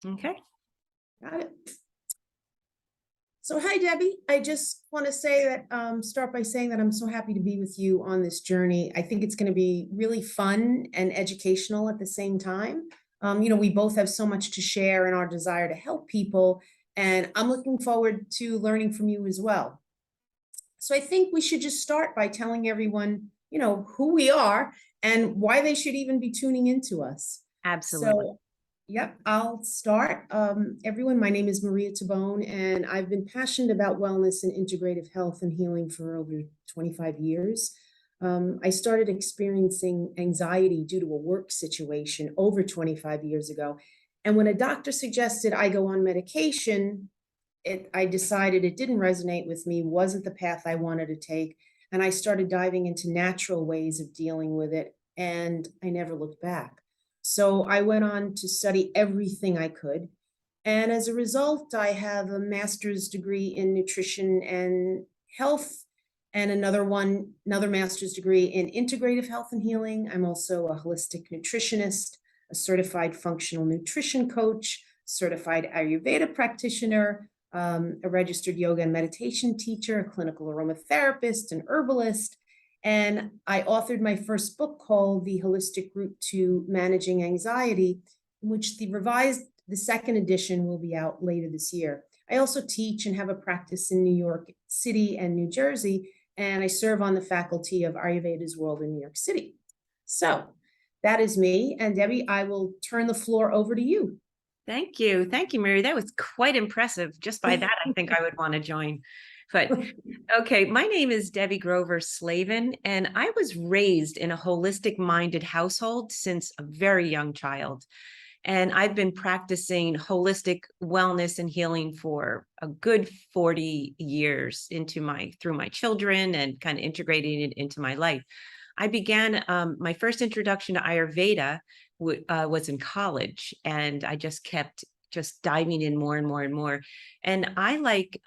Okay. Got it. So, hi, Debbie. I just want to say that, start by saying that I'm so happy to be with you on this journey. I think it's going to be really fun and educational at the same time. We both have so much to share in our desire to help people, and I'm looking forward to learning from you as well. So, I think we should just start by telling everyone, who we are and why they should even be tuning into us. Absolutely. So, yep, I'll start. Everyone, my name is Maria Tabone, and I've been passionate about wellness and integrative health and healing for over 25 years. I started experiencing anxiety due to a work situation over 25 years ago. And when a doctor suggested I go on medication, I decided it didn't resonate with me, wasn't the path I wanted to take. And I started diving into natural ways of dealing with it, and I never looked back. So I went on to study everything I could. And as a result, I have a master's degree in nutrition and health, and another master's degree in integrative health and healing. I'm also a holistic nutritionist, a certified functional nutrition coach, certified Ayurveda practitioner, a registered yoga and meditation teacher, a clinical aromatherapist, an herbalist. And I authored my first book called The Holistic Route to Managing Anxiety, in which the second edition will be out later this year. I also teach and have a practice in New York City and New Jersey, and I serve on the faculty of Ayurveda's World in New York City. So that is me. And Debbie, I will turn the floor over to you. Thank you. Thank you, Mary. That was quite impressive. Just by that, I think I would want to join. But okay, my name is Debbie Grover Slavin, and I was raised in a holistic minded household since a very young child. And I've been practicing holistic wellness and healing for a good 40 years through my children and kind of integrating it into my life. I began my first introduction to Ayurveda was in college, and I just kept diving in more and more and more. And I, like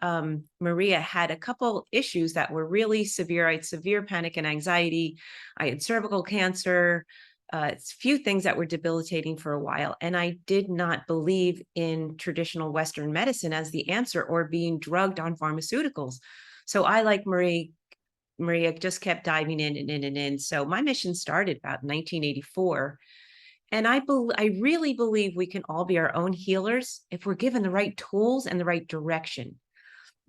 Maria, had a couple issues that were really severe. I had severe panic and anxiety. I had cervical cancer, a few things that were debilitating for a while. And I did not believe in traditional Western medicine as the answer or being drugged on pharmaceuticals. So I, like Maria, just kept diving in and in and in. So my mission started about 1984. And I really believe we can all be our own healers if we're given the right tools and the right direction.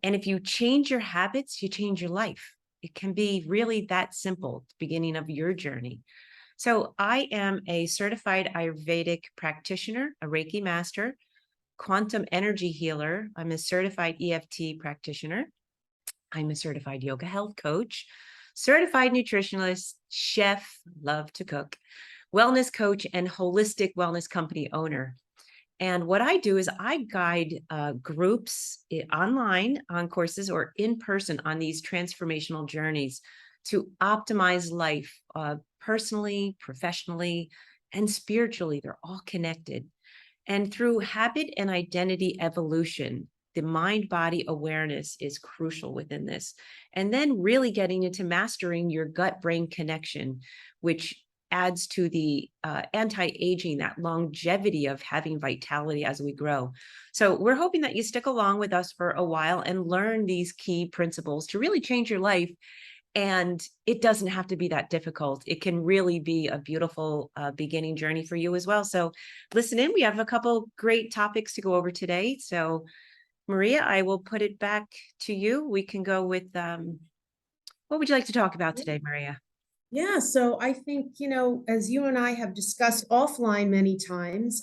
And if you change your habits, you change your life. It can be really that simple, the beginning of your journey. So I am a certified Ayurvedic practitioner, a Reiki master, quantum energy healer. I'm a certified EFT practitioner. I'm a certified yoga health coach, certified nutritionist, chef, love to cook, wellness coach, and holistic wellness company owner. And what I do is I guide groups online on courses or in person on these transformational journeys to optimize life personally, professionally, and spiritually. They're all connected. And through habit and identity evolution, the mind body awareness is crucial within this. And then really getting into mastering your gut brain connection, which adds to the anti-aging, that longevity of having vitality as we grow. So we're hoping that you stick along with us for a while and learn these key principles to really change your life. And it doesn't have to be that difficult. It can really be a beautiful beginning journey for you as well. So listen in. We have a couple great topics to go over today. So Maria, I will put it back to you. We can go with, what would you like to talk about today, Maria? Yeah, so I think, as you and I have discussed offline many times,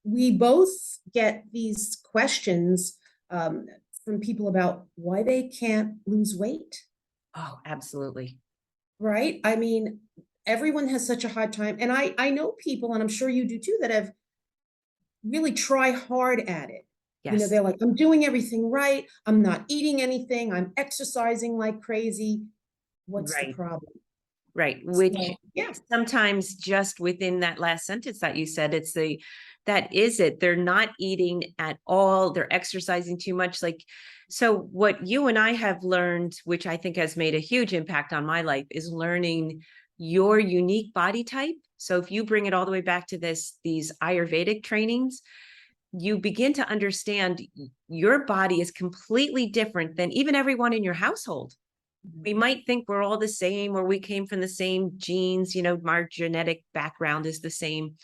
we both get these questions from people about why they can't lose weight, Oh, absolutely. right? I mean, everyone has such a hard time. And I know people, and I'm sure you do too, that have really try hard at it. Yes. They're like, I'm doing everything right. I'm not eating anything. I'm exercising like crazy. What's the Right. problem? Right. Which So, yeah. sometimes just within that last sentence that you said, that is it. They're not eating at all. They're exercising too much. So what you and I have learned, which I think has made a huge impact on my life, is learning your unique body type. So if you bring it all the way back to these Ayurvedic trainings, you begin to understand your body is completely different than even everyone in your household. We might think we're all the same, or we came from the same genes, our genetic background is the same,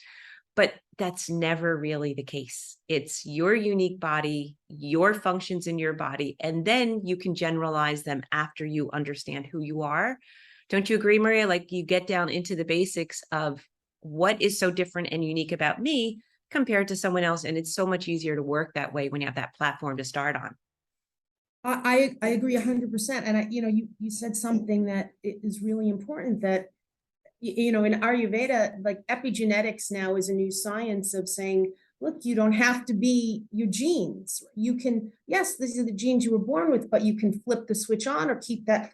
but that's never really the case. It's your unique body, your functions in your body, and then you can generalize them after you understand who you are. Don't you agree, Maria? Like, you get down into the basics of what is so different and unique about me compared to someone else. And it's so much easier to work that way when you have that platform to start on. I agree 100%. And you said something that is really important, that, in Ayurveda, like epigenetics now is a new science of saying, look, you don't have to be your genes. You can, yes, these are the genes you were born with, but you can flip the switch on or keep that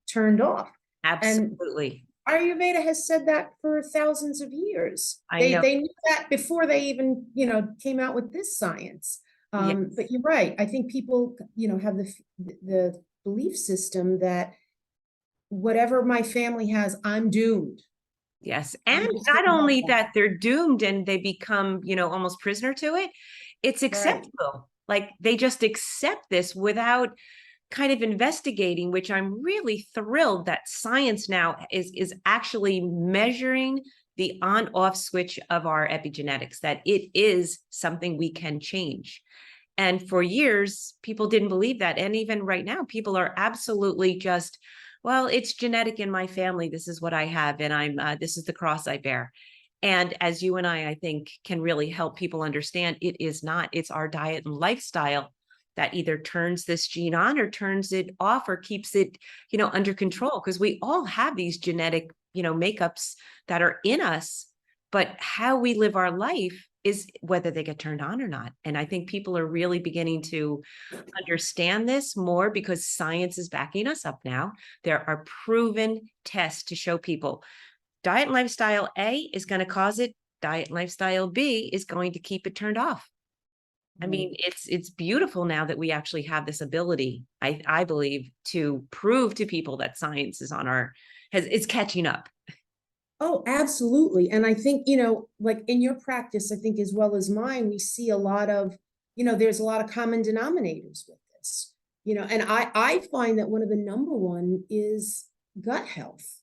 turned off. And Absolutely. Ayurveda has said that for thousands of years. I They know. they knew that before they even, came out with this science. Yes. But you're right. I think people, have the belief system that whatever my family has, I'm doomed. Yes. I And just not don't have only that. that, they're doomed and they become, almost prisoner to it. It's Right. acceptable. Like, they just accept this without kind of investigating, which I'm really thrilled that science now is actually measuring the on off switch of our epigenetics, that it is something we can change. And for years, people didn't believe that. And even right now, people are absolutely just, well, it's genetic in my family. This is what I have. And this is the cross I bear. And as you and I think, can really help people understand, it is not. It's our diet and lifestyle that either turns this gene on or turns it off or keeps it, under control. Because we all have these genetic, makeups that are in us, but how we live our life is whether they get turned on or not. And I think people are really beginning to understand this more because science is backing us up now. There are proven tests to show people diet and lifestyle A is going to cause it. Diet and lifestyle B is going to keep it turned off. I mean, it's beautiful now that we actually have this ability, I believe, to prove to people that science is catching up. Oh, absolutely. And I think, like in your practice, I think as well as mine, we see a lot of, there's a lot of common denominators with this, and I find that one of the number one is gut health.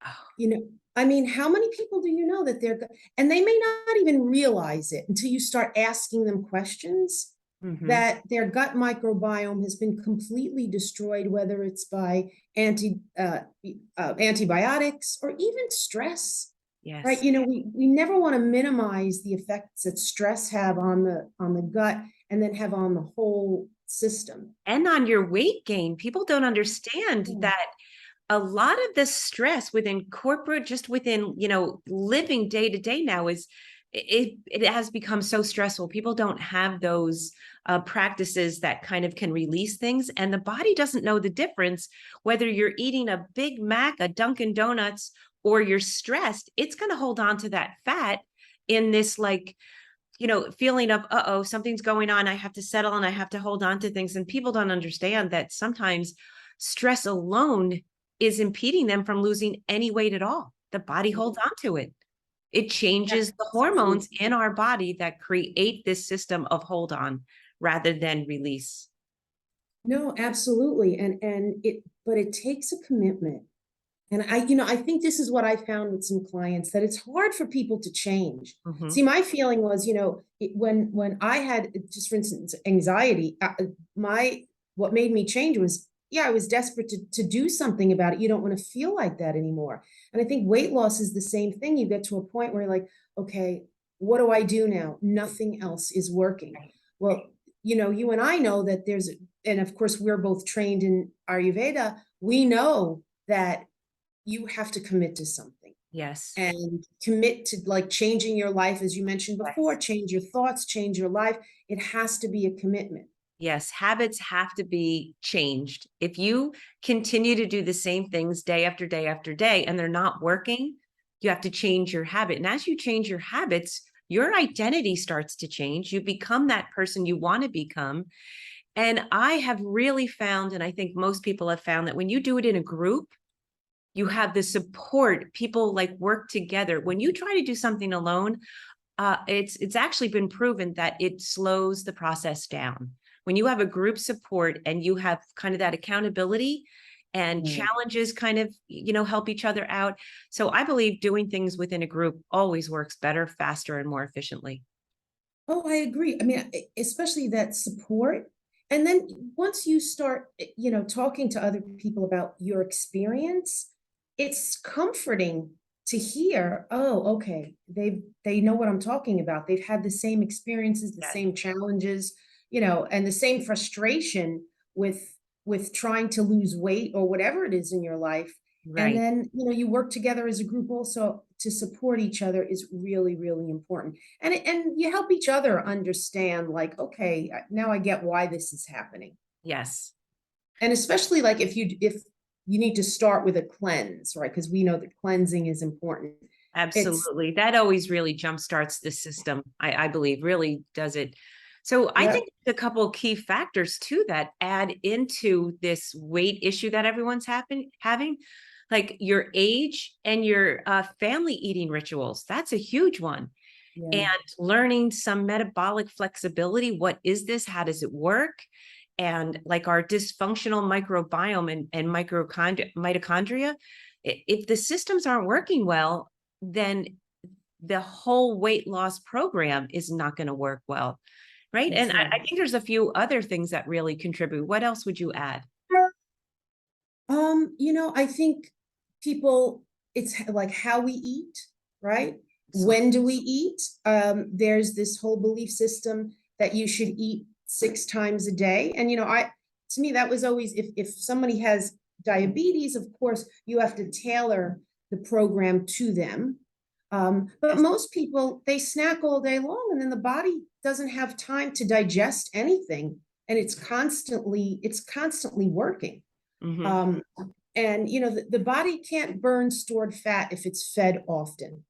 Oh, You know, I mean, how many people do you know that and they may not even realize it until you start asking them questions, mhm. that their gut microbiome has been completely destroyed, whether it's by antibiotics or even stress. Right? Yes. We never want to minimize the effects that stress have on the gut and then have on the whole system. And on your weight gain, people don't understand Yeah. that a lot of the stress within corporate, just within, living day to day now it has become so stressful. People don't have those practices that kind of can release things. And the body doesn't know the difference, whether you're eating a Big Mac, a Dunkin' Donuts, or you're stressed, it's going to hold on to that fat in this feeling of, uh-oh, something's going on. I have to settle and I have to hold on to things. And people don't understand that sometimes stress alone is impeding them from losing any weight at all. The body holds on to it. It changes the hormones in our body that create this system of hold on rather than release. No, absolutely. But it takes a commitment. And I think this is what I found with some clients, that it's hard for people to change. Mhm. See, my feeling was, when I had, just for instance, anxiety, what made me change was, yeah, I was desperate to do something about it. You don't want to feel like that anymore. And I think weight loss is the same thing. You get to a point where you're like, okay, what do I do now? Nothing else is working. Well, you and I know that and of course, we're both trained in Ayurveda. We know that you have to commit to something Yes. and commit to, like, changing your life, as you mentioned before, Yes. change your thoughts, change your life. It has to be a commitment. Yes, habits have to be changed. If you continue to do the same things day after day after day and they're not working, you have to change your habit. And as you change your habits, your identity starts to change. You become that person you want to become. And I have really found, and I think most people have found, that when you do it in a group, you have the support. People like work together. When you try to do something alone, It's actually been proven that it slows the process down. When you have a group support and you have kind of that accountability and Right. challenges kind of, help each other out. So I believe doing things within a group always works better, faster, and more efficiently. Oh, I agree. I mean, especially that support. And then once you start, talking to other people about your experience, it's comforting to hear, oh, okay, they know what I'm talking about. They've had the same experiences, the Yes. same challenges, and the same frustration with trying to lose weight or whatever it is in your life. And Right. then, you work together as a group also to support each other is really, really important. And you help each other understand, like, okay, now I get why this is happening. Yes. And especially like if you need to start with a cleanse, right? Because we know that cleansing is important. It's Absolutely. That always really jumpstarts the system. I believe really does it. So I Yeah, think a couple of key factors too that add into this weight issue that everyone's having, like your age and your family eating rituals. That's a huge one. And yeah, learning some metabolic flexibility. What is this? How does it work? And like our dysfunctional microbiome and mitochondria, if the systems aren't working well, then the whole weight loss program is not going to work well. Right. And I exactly. think there's a few other things that really contribute. What else would you add? I think people, it's like how we eat, right? Absolutely. When do we eat? There's this whole belief system that you should eat 6 times a day. And to me, that was always, if somebody has diabetes, of course, you have to tailor the program to them. But Yes. most people, they snack all day long, and then the body doesn't have time to digest anything, and it's constantly working. Mhm. Um, and the body can't burn stored fat if it's fed often.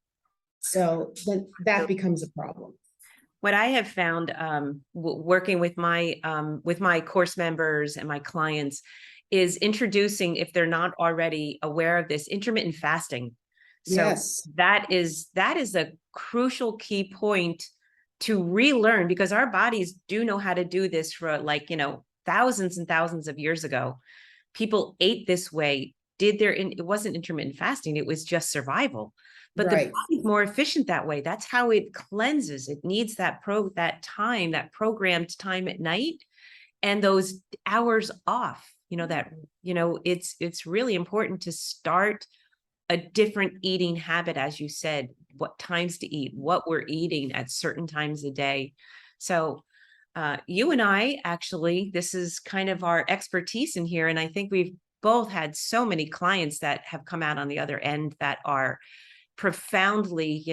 So then that becomes a problem. What I have found working with my course members and my clients is introducing, if they're not already aware of this, intermittent fasting. So Yes. that is a crucial key point to relearn, because our bodies do know how to do this for, like, thousands and thousands of years ago. People ate this way, it wasn't intermittent fasting, it was just survival. But the Right. body's more efficient that way. That's how it cleanses. It needs that programmed time at night and those hours off. It's really important to start a different eating habit, as you said, what times to eat, what we're eating at certain times a day. So you and I, actually, this is kind of our expertise in here. And I think we've both had so many clients that have come out on the other end that are profoundly,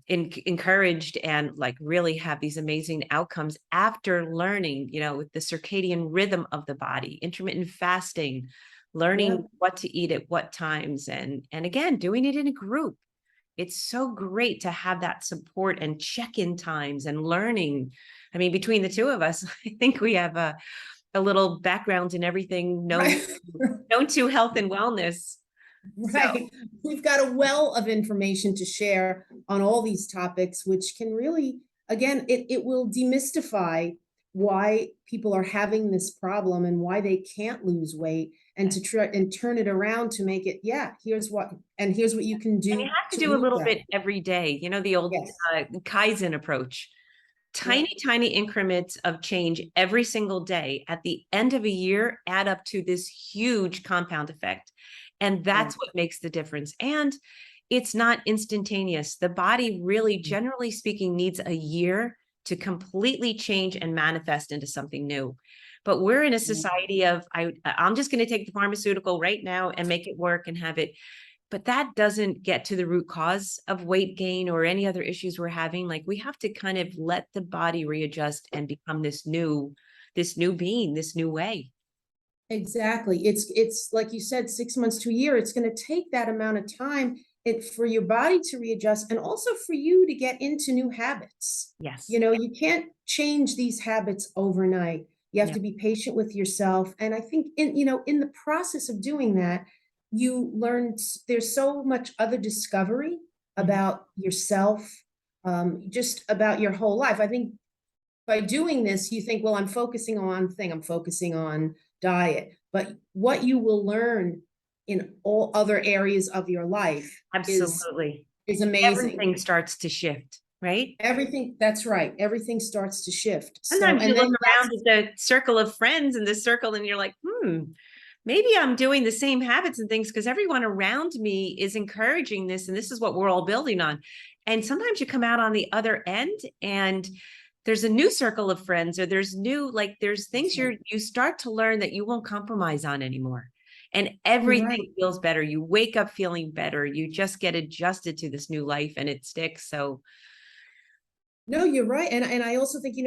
encouraged and like really have these amazing outcomes after learning, the circadian rhythm of the body, intermittent fasting, learning Yep. what to eat at what times, and again, doing it in a group. It's so great to have that support and check-in times and learning. I mean, between the two of us, I think we have a little background in everything known Right. known to health and wellness. So Right. We've got a well of information to share on all these topics, which can really, again, it will demystify why people are having this problem and why they can't lose weight, and to try and turn it around to make it, yeah, here's what you can and you do have to to do a lose little that. bit every day, the old Yes. Kaizen approach. Yeah. Tiny increments of change every single day at the end of a year add up to this huge compound effect. And Right. that's what makes the difference. And it's not instantaneous. The body really, generally speaking, needs a year to completely change and manifest into something new. But we're in a society of, I'm just going to take the pharmaceutical right now and make it work and have it. But that doesn't get to the root cause of weight gain or any other issues we're having. Like, we have to kind of let the body readjust and become this new being, this new way. Exactly. It's like you said, 6 months to a year. It's going to take that amount of time for your body to readjust, and also for you to get into new habits. Yes. You can't change these habits overnight. You have Yeah. to be patient with yourself. And I think in the process of doing that, you learn there's so much other discovery Mhm. about yourself, just about your whole life. I think by doing this, you think, well, I'm focusing on one thing, I'm focusing on diet, but what you will learn in all other areas of your life Absolutely. is amazing. Everything starts to shift, right? Everything, that's right. Everything starts to shift. So, Sometimes you and look then around at the circle of friends in the circle and you're like, maybe I'm doing the same habits and things because everyone around me is encouraging this. And this is what we're all building on. And sometimes you come out on the other end and there's a new circle of friends, or there's new, like there's things you start to learn that you won't compromise on anymore. And you're right. everything feels better. You wake up feeling better. You just get adjusted to this new life and it sticks. So No, you're right. And I also think,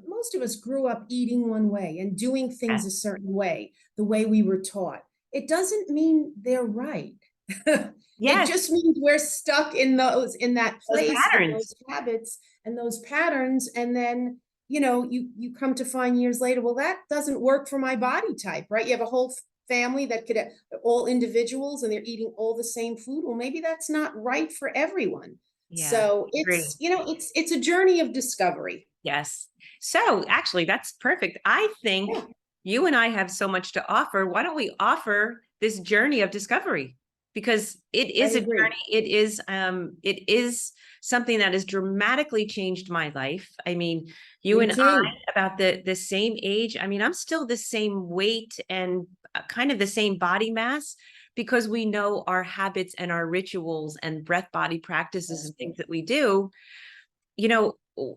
most of us grew up eating one way and doing things a certain way, the way we were taught. It doesn't mean they're right. It yes, just means we're stuck in that those place, in patterns. those habits and those patterns. And then, you come to find years later, well, that doesn't work for my body type, right? You have a whole family that could, all individuals, and they're eating all the same food. Well, maybe that's not right for everyone. Yeah, So agree. it's a journey of discovery. Yes. So actually, that's perfect. I think Yeah, you and I have so much to offer. Why don't we offer this journey of discovery? Because it I is a agree. journey. It is something that has dramatically changed my life. I mean, you Me and I too. about the same age. I mean, I'm still the same weight and kind of the same body mass because we know our habits and our rituals and breath body practices and things that we do. You know,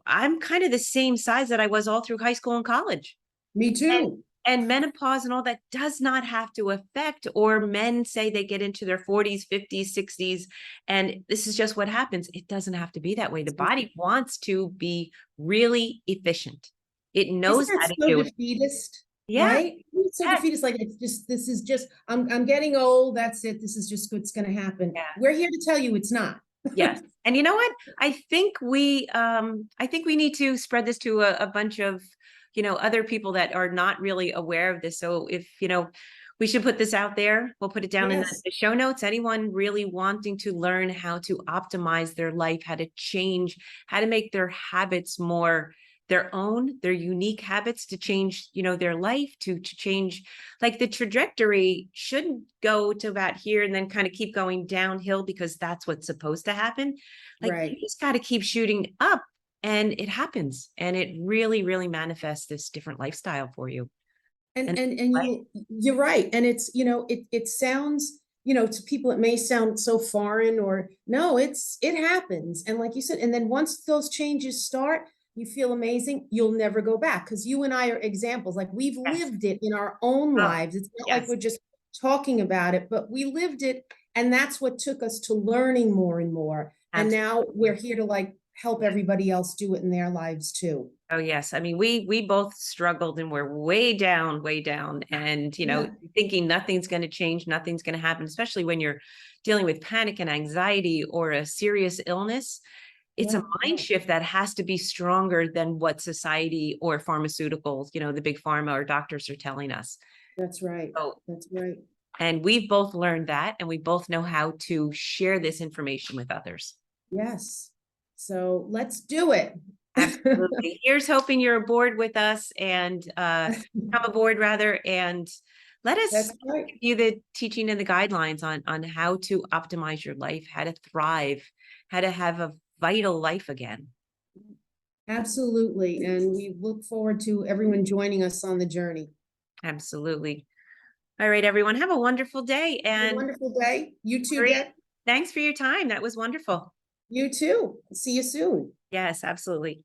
I'm kind of the same size that I was all through high school and college. Me And, too. and menopause and all that does not have to affect, or men say they get into their 40s, 50s, 60s, and this is just what happens. It doesn't have to be that way. The body wants to be really efficient. It Isn't knows how that to so do it. defeatist, Yeah. right? It's so Yes. defeatist. Like this is just, I'm getting old. That's it. This is just what's going to happen. Yeah. We're here to tell you it's not. Yes. And you know what? I think we need to spread this to a bunch of, other people that are not really aware of this. So if, we should put this out there, we'll put it down in Yes, the show notes. Anyone really wanting to learn how to optimize their life, how to change, how to make their habits more their own, their unique habits to change, their life to change, like the trajectory shouldn't go to about here and then kind of keep going downhill because that's what's supposed to happen. Like you right. just got to keep shooting up and it happens. And it really, really manifests this different lifestyle for you. And And and and right? you're right. And it's, it sounds, to people it may sound so foreign, or no, it happens. And like you said, and then once those changes start, you feel amazing. You'll never go back, because you and I are examples. Like, we've Yes. lived it in our own Oh, lives. It's not like yes. we're just talking about it, but we lived it, and that's what took us to learning more and more. And now we're Absolutely. here to like help everybody else do it in their lives too. Oh yes. I mean, we both struggled and we're way down, and Yeah. thinking nothing's going to change, nothing's going to happen, especially when you're dealing with panic and anxiety or a serious illness. It's a Yeah, mind shift that has to be stronger than what society or pharmaceuticals, the big pharma or doctors are telling us. that's right. So, That's right. and we've both learned that, and we both know how to share this information with others. Yes. So let's do it. Absolutely. Here's hoping you're aboard with us and come aboard rather, and let us That's right. give you the teaching and the guidelines on how to optimize your life, how to thrive, how to have a vital life again. Absolutely. And we look forward to everyone joining us on the journey. Absolutely. All right, everyone, have a wonderful day. Have a And wonderful day. You too, Maria, Deb. thanks for your time. That was wonderful. You too. See you soon. Yes, absolutely.